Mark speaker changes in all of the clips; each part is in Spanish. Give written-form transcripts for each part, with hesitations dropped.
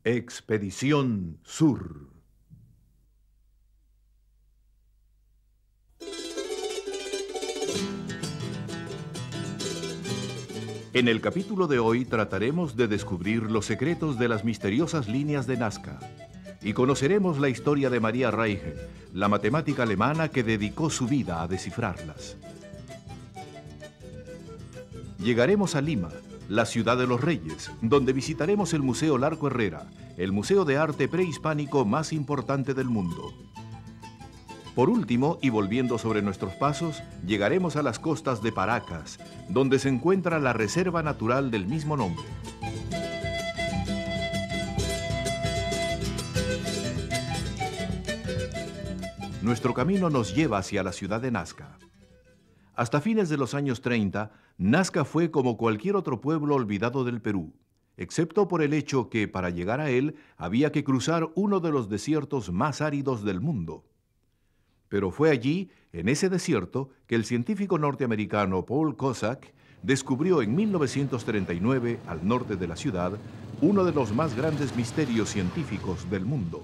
Speaker 1: Expedición Sur. En el capítulo de hoy trataremos de descubrir los secretos de las misteriosas líneas de Nazca y conoceremos la historia de María Reiche, la matemática alemana que dedicó su vida a descifrarlas. Llegaremos a Lima, la ciudad de los reyes, donde visitaremos el Museo Larco Herrera, el museo de arte prehispánico más importante del mundo. Por último, y volviendo sobre nuestros pasos, llegaremos a las costas de Paracas, donde se encuentra la reserva natural del mismo nombre. Nuestro camino nos lleva hacia la ciudad de Nazca. Hasta fines de los años 30, Nazca fue como cualquier otro pueblo olvidado del Perú, excepto por el hecho que para llegar a él había que cruzar uno de los desiertos más áridos del mundo. Pero fue allí, en ese desierto, que el científico norteamericano Paul Cossack descubrió en 1939, al norte de la ciudad, uno de los más grandes misterios científicos del mundo.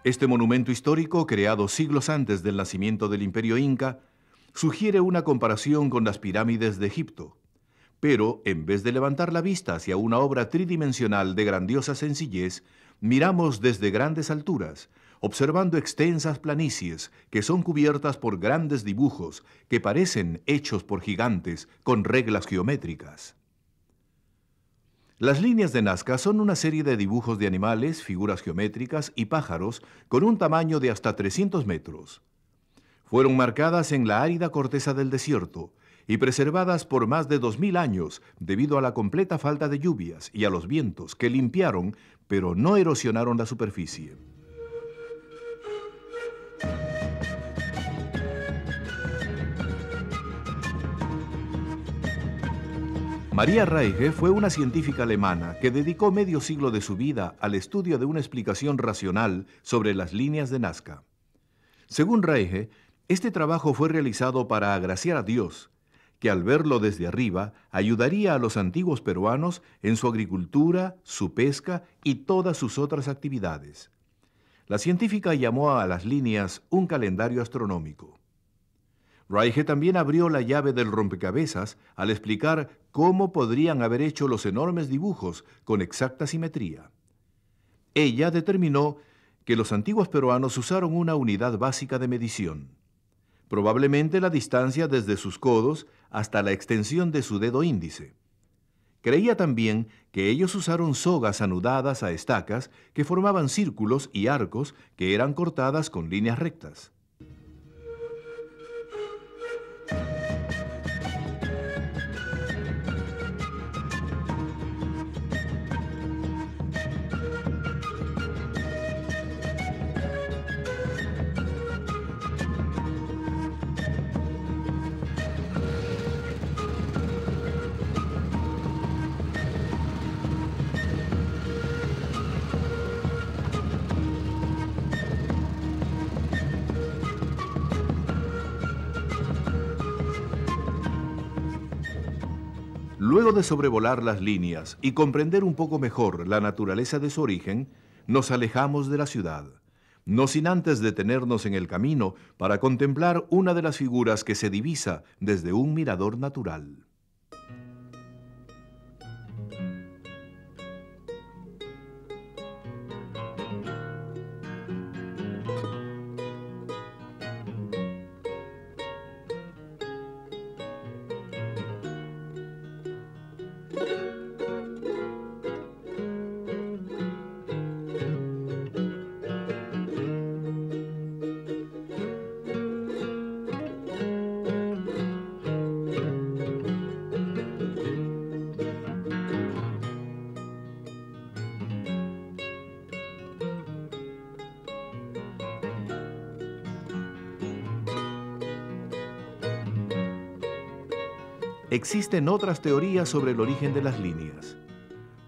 Speaker 1: Este monumento histórico, creado siglos antes del nacimiento del Imperio Inca, sugiere una comparación con las pirámides de Egipto. Pero, en vez de levantar la vista hacia una obra tridimensional de grandiosa sencillez, miramos desde grandes alturas, observando extensas planicies que son cubiertas por grandes dibujos que parecen hechos por gigantes con reglas geométricas. Las líneas de Nazca son una serie de dibujos de animales, figuras geométricas y pájaros con un tamaño de hasta 300 metros. Fueron marcadas en la árida corteza del desierto y preservadas por más de 2000 años debido a la completa falta de lluvias y a los vientos que limpiaron, pero no erosionaron la superficie. María Reiche fue una científica alemana que dedicó medio siglo de su vida al estudio de una explicación racional sobre las líneas de Nazca. Según Reiche, este trabajo fue realizado para agraciar a Dios, que al verlo desde arriba ayudaría a los antiguos peruanos en su agricultura, su pesca y todas sus otras actividades. La científica llamó a las líneas un calendario astronómico. Reiche también abrió la llave del rompecabezas al explicar cómo podrían haber hecho los enormes dibujos con exacta simetría. Ella determinó que los antiguos peruanos usaron una unidad básica de medición, probablemente la distancia desde sus codos hasta la extensión de su dedo índice. Creía también que ellos usaron sogas anudadas a estacas que formaban círculos y arcos que eran cortadas con líneas rectas. Luego de sobrevolar las líneas y comprender un poco mejor la naturaleza de su origen, nos alejamos de la ciudad, no sin antes detenernos en el camino para contemplar una de las figuras que se divisa desde un mirador natural. Existen otras teorías sobre el origen de las líneas.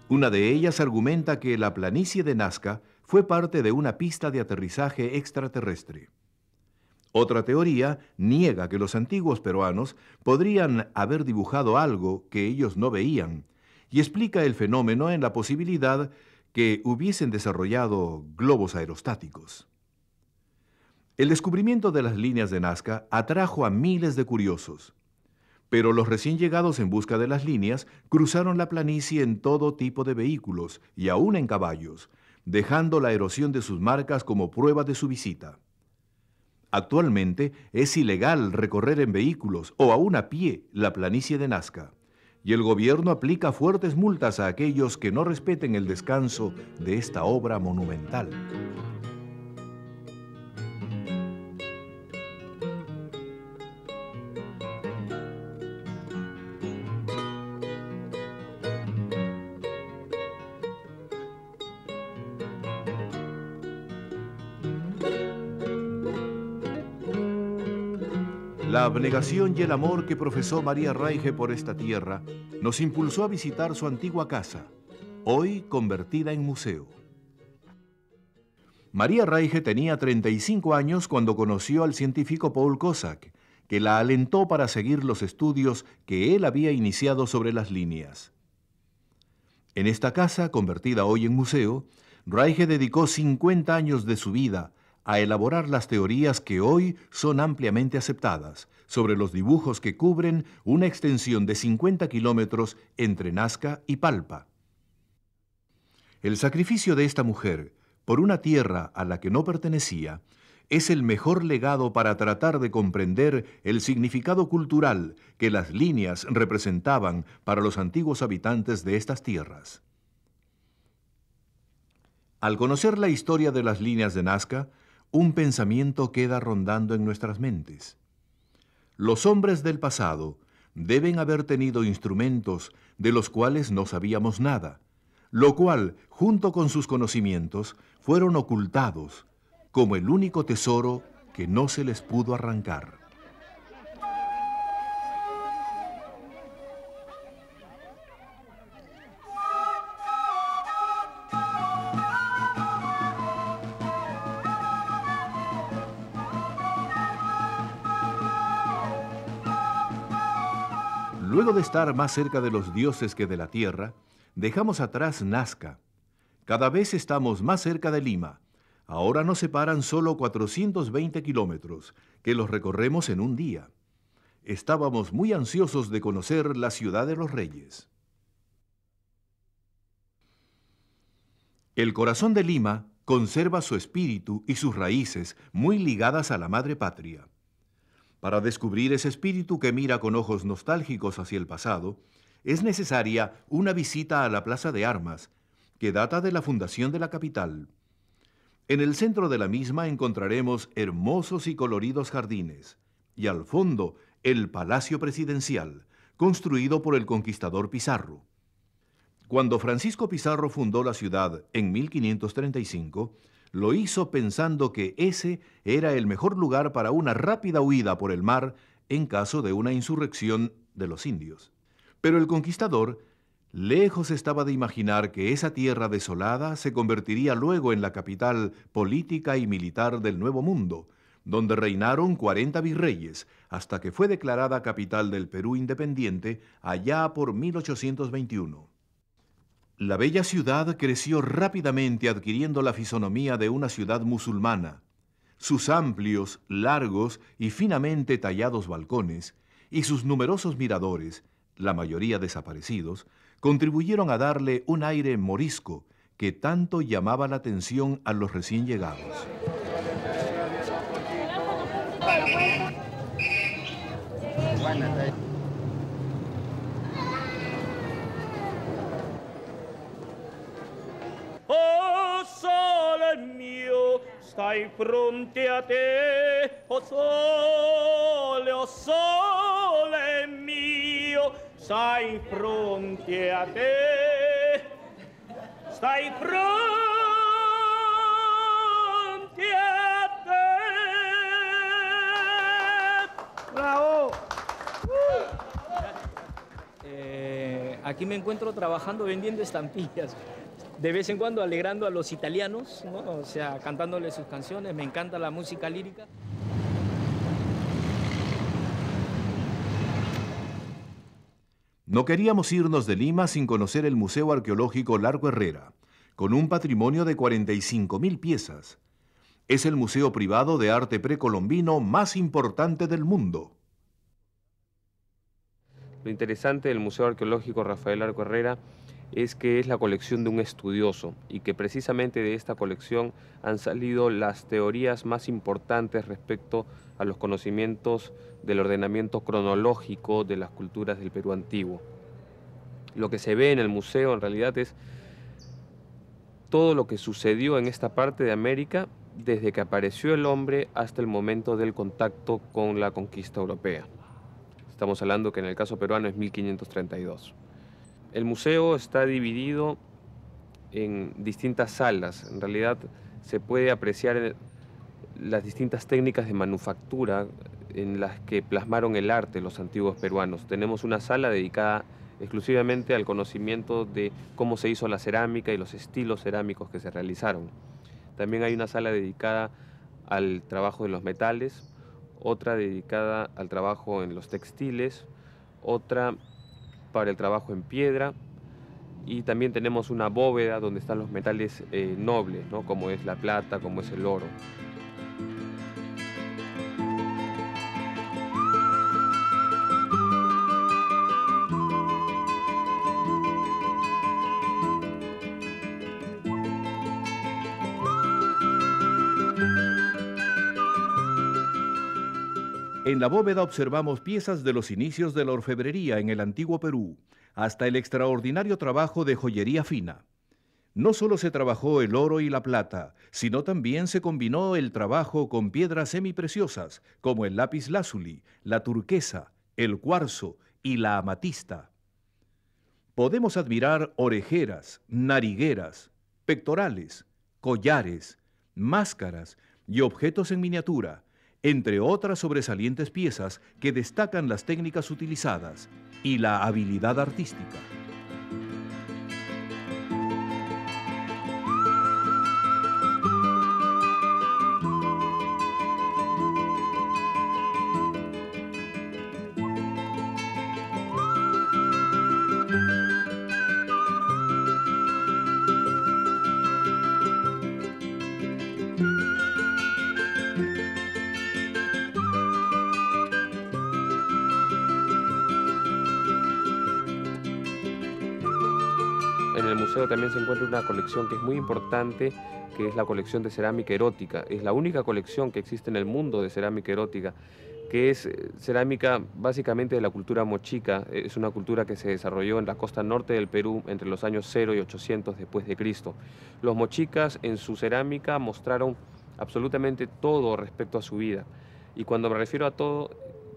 Speaker 1: Una de ellas argumenta que la planicie de Nazca fue parte de una pista de aterrizaje extraterrestre. Otra teoría niega que los antiguos peruanos podrían haber dibujado algo que ellos no veían y explica el fenómeno en la posibilidad que hubiesen desarrollado globos aerostáticos. El descubrimiento de las líneas de Nazca atrajo a miles de curiosos, pero los recién llegados en busca de las líneas cruzaron la planicie en todo tipo de vehículos y aún en caballos, dejando la erosión de sus marcas como prueba de su visita. Actualmente es ilegal recorrer en vehículos o aún a pie la planicie de Nazca, y el gobierno aplica fuertes multas a aquellos que no respeten el descanso de esta obra monumental. La abnegación y el amor que profesó María Raige por esta tierra nos impulsó a visitar su antigua casa, hoy convertida en museo. María Raige tenía 35 años cuando conoció al científico Paul Cossack, que la alentó para seguir los estudios que él había iniciado sobre las líneas. En esta casa, convertida hoy en museo, Raige dedicó 50 años de su vida a elaborar las teorías que hoy son ampliamente aceptadas sobre los dibujos que cubren una extensión de 50 kilómetros entre Nazca y Palpa. El sacrificio de esta mujer por una tierra a la que no pertenecía es el mejor legado para tratar de comprender el significado cultural que las líneas representaban para los antiguos habitantes de estas tierras. Al conocer la historia de las líneas de Nazca, un pensamiento queda rondando en nuestras mentes. Los hombres del pasado deben haber tenido instrumentos de los cuales no sabíamos nada, lo cual, junto con sus conocimientos, fueron ocultados como el único tesoro que no se les pudo arrancar. Luego de estar más cerca de los dioses que de la tierra, dejamos atrás Nazca. Cada vez estamos más cerca de Lima. Ahora nos separan solo 420 kilómetros, que los recorremos en un día. Estábamos muy ansiosos de conocer la ciudad de los reyes. El corazón de Lima conserva su espíritu y sus raíces muy ligadas a la madre patria. Para descubrir ese espíritu que mira con ojos nostálgicos hacia el pasado, es necesaria una visita a la Plaza de Armas, que data de la fundación de la capital. En el centro de la misma encontraremos hermosos y coloridos jardines, y al fondo el Palacio Presidencial, construido por el conquistador Pizarro. Cuando Francisco Pizarro fundó la ciudad en 1535, lo hizo pensando que ese era el mejor lugar para una rápida huida por el mar en caso de una insurrección de los indios. Pero el conquistador, lejos estaba de imaginar que esa tierra desolada se convertiría luego en la capital política y militar del Nuevo Mundo, donde reinaron 40 virreyes, hasta que fue declarada capital del Perú independiente allá por 1821. La bella ciudad creció rápidamente adquiriendo la fisonomía de una ciudad musulmana. Sus amplios, largos y finamente tallados balcones y sus numerosos miradores, la mayoría desaparecidos, contribuyeron a darle un aire morisco que tanto llamaba la atención a los recién llegados.
Speaker 2: Oh sole mio, stai fronte a te, oh sole mio, stai fronte a te, stai fronte a te. Bravo!
Speaker 3: Aquí me encuentro trabajando vendiendo estampillas, de vez en cuando alegrando a los italianos, ¿no? O sea, cantándoles sus canciones. Me encanta la música lírica.
Speaker 1: No queríamos irnos de Lima sin conocer el Museo Arqueológico Largo Herrera, con un patrimonio de 45.000 piezas. Es el museo privado de arte precolombino más importante del mundo.
Speaker 4: Lo interesante del Museo Arqueológico Rafael Largo Herrera es que es la colección de un estudioso y que precisamente de esta colección han salido las teorías más importantes respecto a los conocimientos del ordenamiento cronológico de las culturas del Perú antiguo. Lo que se ve en el museo en realidad es todo lo que sucedió en esta parte de América desde que apareció el hombre hasta el momento del contacto con la conquista europea. Estamos hablando que en el caso peruano es 1532. El museo está dividido en distintas salas. En realidad se puede apreciar las distintas técnicas de manufactura en las que plasmaron el arte los antiguos peruanos. Tenemos una sala dedicada exclusivamente al conocimiento de cómo se hizo la cerámica y los estilos cerámicos que se realizaron. También hay una sala dedicada al trabajo de los metales, otra dedicada al trabajo en los textiles, otra para el trabajo en piedra, y también tenemos una bóveda donde están los metales nobles, ¿no? Como es la plata, como es el oro.
Speaker 1: En la bóveda observamos piezas de los inicios de la orfebrería en el antiguo Perú, hasta el extraordinario trabajo de joyería fina. No solo se trabajó el oro y la plata, sino también se combinó el trabajo con piedras semipreciosas, como el lapislázuli, la turquesa, el cuarzo y la amatista. Podemos admirar orejeras, narigueras, pectorales, collares, máscaras y objetos en miniatura, entre otras sobresalientes piezas que destacan las técnicas utilizadas y la habilidad artística.
Speaker 4: En el museo también se encuentra una colección que es muy importante, que es la colección de cerámica erótica. Es la única colección que existe en el mundo de cerámica erótica, que es cerámica básicamente de la cultura mochica. Es una cultura que se desarrolló en la costa norte del Perú entre los años 0 y 800 después de Cristo. Los mochicas en su cerámica mostraron absolutamente todo respecto a su vida. Y cuando me refiero a todo,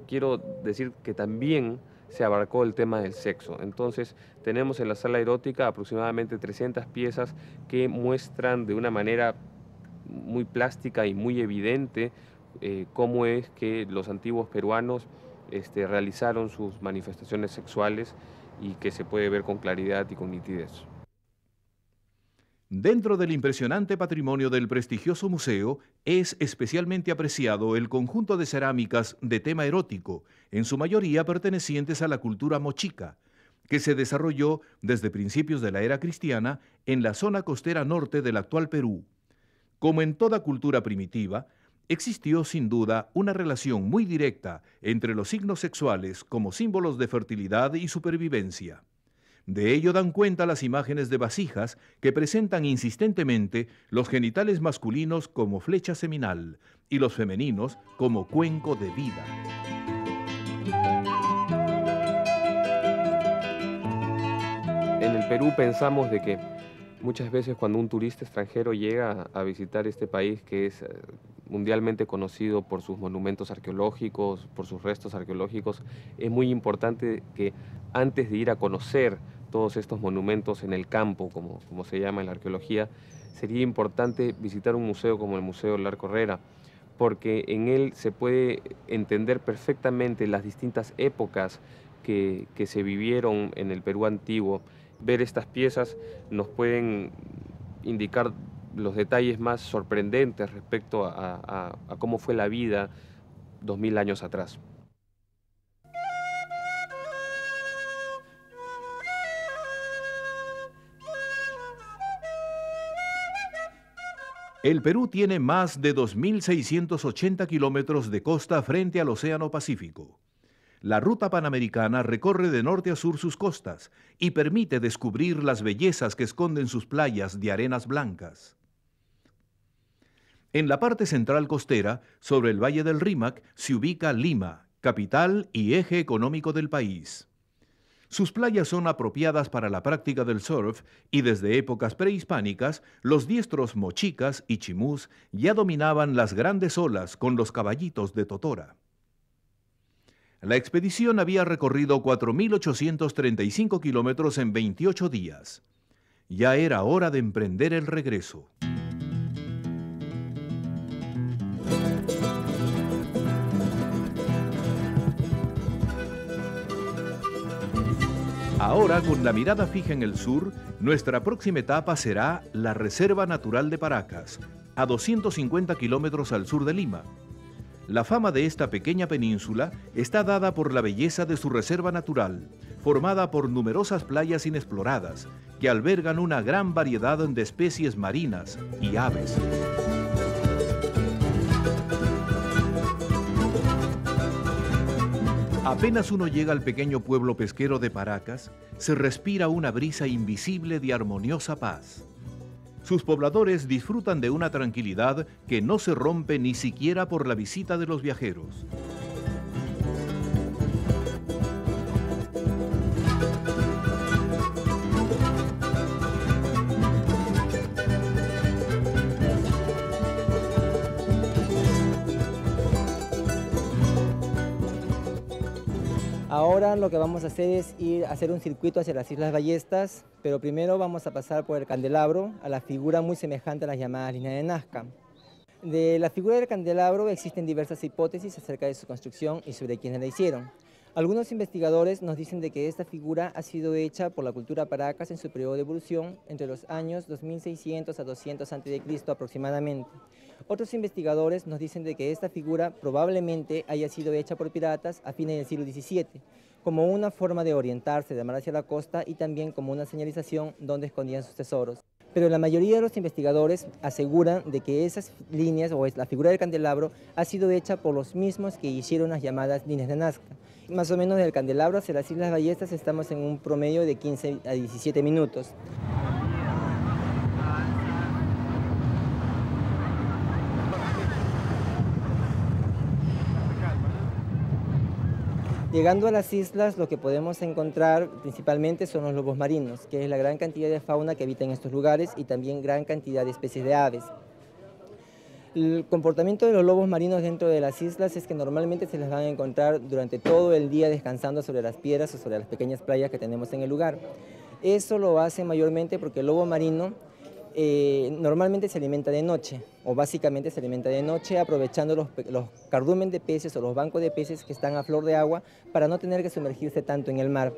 Speaker 4: quiero decir que también se abarcó el tema del sexo. Entonces tenemos en la sala erótica aproximadamente 300 piezas que muestran de una manera muy plástica y muy evidente cómo es que los antiguos peruanos realizaron sus manifestaciones sexuales y que se puede ver con claridad y con nitidez.
Speaker 1: Dentro del impresionante patrimonio del prestigioso museo es especialmente apreciado el conjunto de cerámicas de tema erótico, en su mayoría pertenecientes a la cultura mochica, que se desarrolló desde principios de la era cristiana en la zona costera norte del actual Perú. Como en toda cultura primitiva, existió sin duda una relación muy directa entre los signos sexuales como símbolos de fertilidad y supervivencia. De ello dan cuenta las imágenes de vasijas que presentan insistentemente los genitales masculinos como flecha seminal y los femeninos como cuenco de vida.
Speaker 4: En el Perú pensamos de que muchas veces cuando un turista extranjero llega a visitar este país que es mundialmente conocido por sus monumentos arqueológicos, por sus restos arqueológicos, es muy importante que antes de ir a conocer todos estos monumentos en el campo, como se llama en la arqueología, sería importante visitar un museo como el Museo Largo Herrera, porque en él se puede entender perfectamente las distintas épocas que se vivieron en el Perú antiguo. Ver estas piezas nos pueden indicar los detalles más sorprendentes respecto a cómo fue la vida 2000 años atrás.
Speaker 1: El Perú tiene más de 2.680 kilómetros de costa frente al Océano Pacífico. La ruta panamericana recorre de norte a sur sus costas y permite descubrir las bellezas que esconden sus playas de arenas blancas. En la parte central costera, sobre el Valle del Rímac, se ubica Lima, capital y eje económico del país. Sus playas son apropiadas para la práctica del surf y desde épocas prehispánicas, los diestros mochicas y chimús ya dominaban las grandes olas con los caballitos de totora. La expedición había recorrido 4.835 kilómetros en 28 días. Ya era hora de emprender el regreso. Ahora, con la mirada fija en el sur, nuestra próxima etapa será la Reserva Natural de Paracas, a 250 kilómetros al sur de Lima. La fama de esta pequeña península está dada por la belleza de su reserva natural, formada por numerosas playas inexploradas, que albergan una gran variedad de especies marinas y aves. Apenas uno llega al pequeño pueblo pesquero de Paracas, se respira una brisa invisible de armoniosa paz. Sus pobladores disfrutan de una tranquilidad que no se rompe ni siquiera por la visita de los viajeros.
Speaker 5: Ahora lo que vamos a hacer es ir a hacer un circuito hacia las Islas Ballestas, pero primero vamos a pasar por el candelabro, a la figura muy semejante a las llamadas líneas de Nazca. De la figura del candelabro existen diversas hipótesis acerca de su construcción y sobre quiénes la hicieron. Algunos investigadores nos dicen de que esta figura ha sido hecha por la cultura Paracas en su periodo de evolución entre los años 2600 a 200 a.C. aproximadamente. Otros investigadores nos dicen de que esta figura probablemente haya sido hecha por piratas a fines del siglo XVII, como una forma de orientarse de mar hacia la costa y también como una señalización donde escondían sus tesoros. Pero la mayoría de los investigadores aseguran de que esas líneas o la figura del candelabro ha sido hecha por los mismos que hicieron las llamadas líneas de Nazca. Más o menos del candelabro hacia las Islas Ballestas estamos en un promedio de 15 a 17 minutos. Llegando a las islas, lo que podemos encontrar principalmente son los lobos marinos, que es la gran cantidad de fauna que habita en estos lugares y también gran cantidad de especies de aves. El comportamiento de los lobos marinos dentro de las islas es que normalmente se les van a encontrar durante todo el día descansando sobre las piedras o sobre las pequeñas playas que tenemos en el lugar. Eso lo hacen mayormente porque el lobo marino normalmente se alimenta de noche, o básicamente se alimenta de noche aprovechando los cardumen de peces o los bancos de peces que están a flor de agua para no tener que sumergirse tanto en el mar.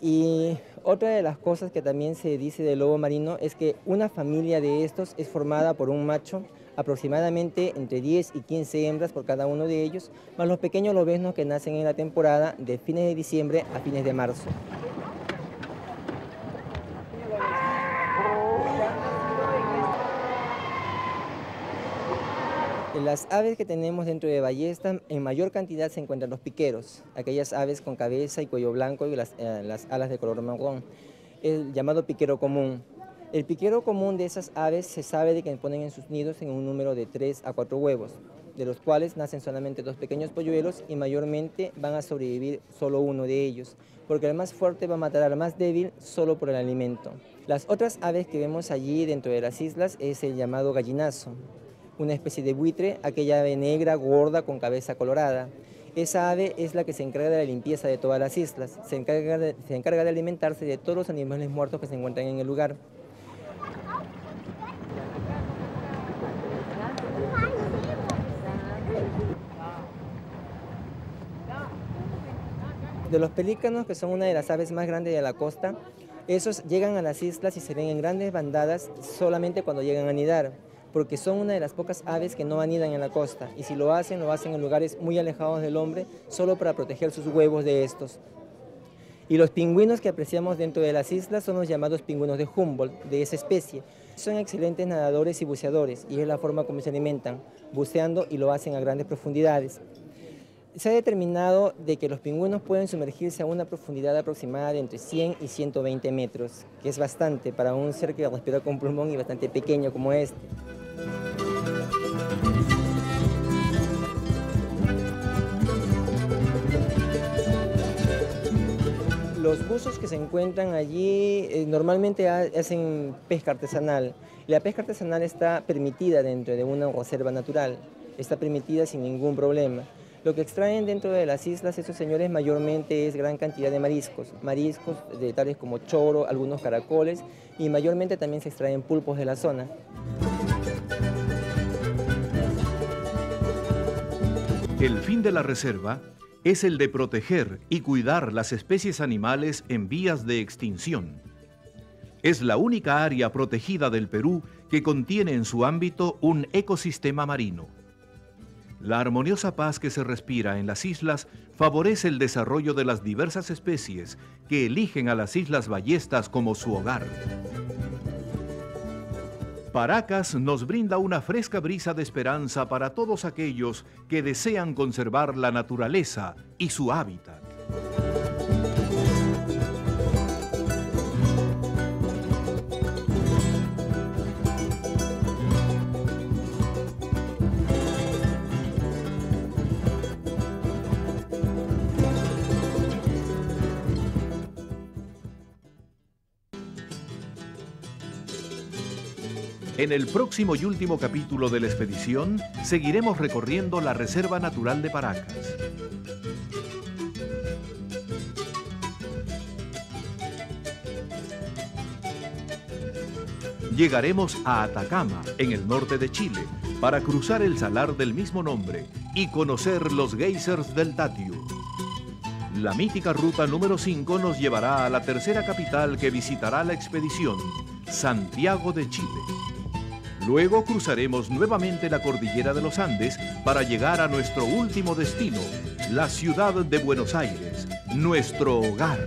Speaker 5: Y otra de las cosas que también se dice del lobo marino es que una familia de estos es formada por un macho, aproximadamente entre 10 y 15 hembras por cada uno de ellos, más los pequeños lobeznos que nacen en la temporada de fines de diciembre a fines de marzo. Las aves que tenemos dentro de Ballesta, en mayor cantidad se encuentran los piqueros, aquellas aves con cabeza y cuello blanco y las alas de color marrón, el llamado piquero común. El piquero común de esas aves se sabe de que ponen en sus nidos en un número de 3 a 4 huevos, de los cuales nacen solamente 2 pequeños polluelos y mayormente van a sobrevivir solo uno de ellos, porque el más fuerte va a matar al más débil solo por el alimento. Las otras aves que vemos allí dentro de las islas es el llamado gallinazo, una especie de buitre, aquella ave negra, gorda, con cabeza colorada. Esa ave es la que se encarga de la limpieza de todas las islas, se encarga de alimentarse de todos los animales muertos que se encuentran en el lugar. De los pelícanos, que son una de las aves más grandes de la costa, esos llegan a las islas y se ven en grandes bandadas solamente cuando llegan a anidar, porque son una de las pocas aves que no anidan en la costa, y si lo hacen en lugares muy alejados del hombre, solo para proteger sus huevos de estos. Y los pingüinos que apreciamos dentro de las islas son los llamados pingüinos de Humboldt, de esa especie. Son excelentes nadadores y buceadores, y es la forma como se alimentan, buceando, y lo hacen a grandes profundidades. Se ha determinado de que los pingüinos pueden sumergirse a una profundidad aproximada de entre 100 y 120 metros, que es bastante para un ser que respira con pulmón y bastante pequeño como este. Los buzos que se encuentran allí normalmente hacen pesca artesanal. La pesca artesanal está permitida dentro de una reserva natural, está permitida sin ningún problema. Lo que extraen dentro de las islas esos señores mayormente es gran cantidad de mariscos de tales como choro, algunos caracoles, y mayormente también se extraen pulpos de la zona.
Speaker 1: El fin de la reserva es el de proteger y cuidar las especies animales en vías de extinción. Es la única área protegida del Perú que contiene en su ámbito un ecosistema marino. La armoniosa paz que se respira en las islas favorece el desarrollo de las diversas especies que eligen a las Islas Ballestas como su hogar. Paracas nos brinda una fresca brisa de esperanza para todos aquellos que desean conservar la naturaleza y su hábitat. En el próximo y último capítulo de la expedición, seguiremos recorriendo la Reserva Natural de Paracas. Llegaremos a Atacama, en el norte de Chile, para cruzar el salar del mismo nombre y conocer los geysers del Tatio. La mítica ruta número 5 nos llevará a la tercera capital que visitará la expedición, Santiago de Chile. Luego cruzaremos nuevamente la cordillera de los Andes para llegar a nuestro último destino, la ciudad de Buenos Aires, nuestro hogar.